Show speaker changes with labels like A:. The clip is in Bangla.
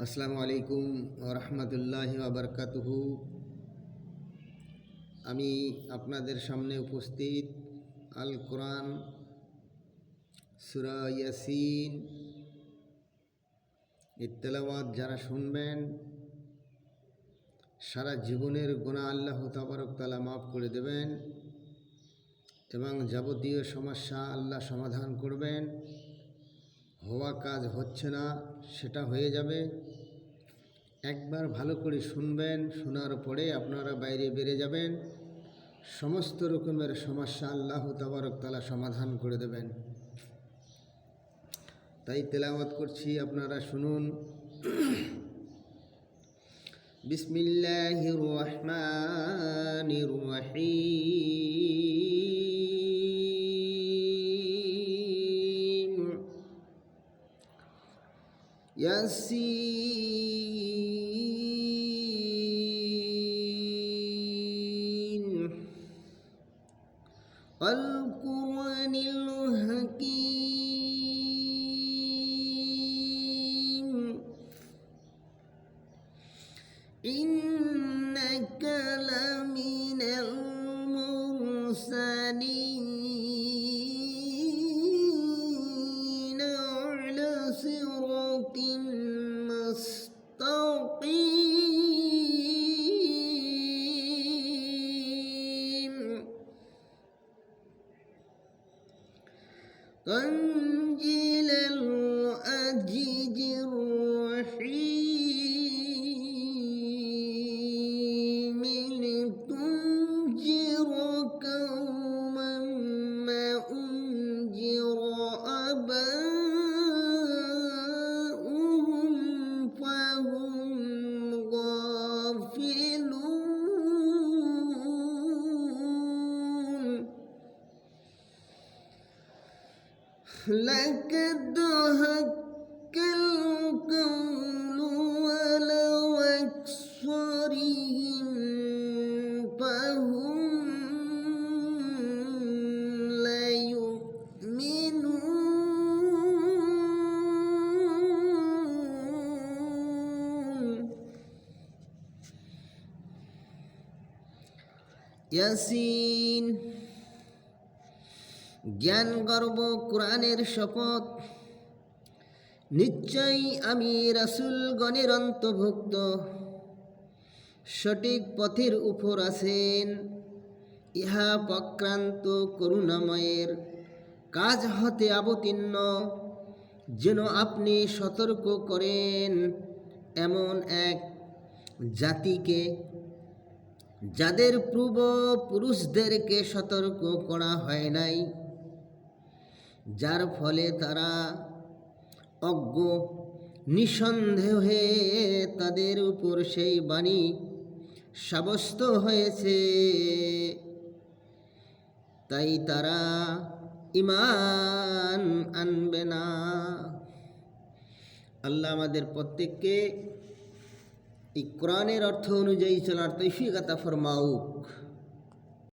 A: আসসালামু আলাইকুম ওয়া রাহমাতুল্লাহি ওয়া বারাকাতুহু। আমি আপনাদের সামনে উপস্থিত আল কোরআন সূরা ইয়াসিন এর তেলাওয়াত যারা শুনবেন সারা জীবনের গুনাহ আল্লাহ তাবারক তাআলা মাফ করে দেবেন এবং যাবতীয় সমস্যা আল্লাহ সমাধান করবেন। হওয়া কাজ হচ্ছে না, সেটা হয়ে যাবে। একবার ভালো করে শুনবেন, শোনার পরে আপনারা বাইরে বেরিয়ে যাবেন, সমস্ত রকমের সমস্যা আল্লাহ তাবারক তাআলা সমাধান করে দেবেন। তাই তেলাওয়াত করছি, আপনারা শুনুন। বিসমিল্লাহির রহমানির রহিম। ইয়াসিন আল কুরআনিল হাকীম ইন্নাকা লামিনাল মুরসালিন আলা সিরাতিন মুস্তাকিম তনজিলাল আজিজির রহিম লিতুনজিরা কওমান মা উনজিরা আবাউহুম ফাহুম গাফিলুন لقد حق القول على أكثرهم فهم لا يؤمنون ইয়াসিন জ্ঞান গর্ব কোরআনের শপথ, নিশ্চয়ই আমি রাসূলগণের অন্তর্ভুক্ত সঠিক পথের উপর আছেন। ইহা প্রক্রান্ত করুণাময়ের কাজ হতে অবতীর্ণ, যেন আপনি সতর্ক করেন এমন এক জাতিকে যাদের পূর্বপুরুষদেরকে সতর্ক করা হয় নাই, যার ফলে তারা অজ্ঞ। নিঃসন্দেহে তাদের উপর সেই বাণী সাব্যস্ত হয়েছে, তাই তারা ঈমান আনবে না। আল্লাহ আমাদের প্রত্যেককে এই কোরআনের অর্থ অনুযায়ী চলার তৌফিক আতা ফরমাউক।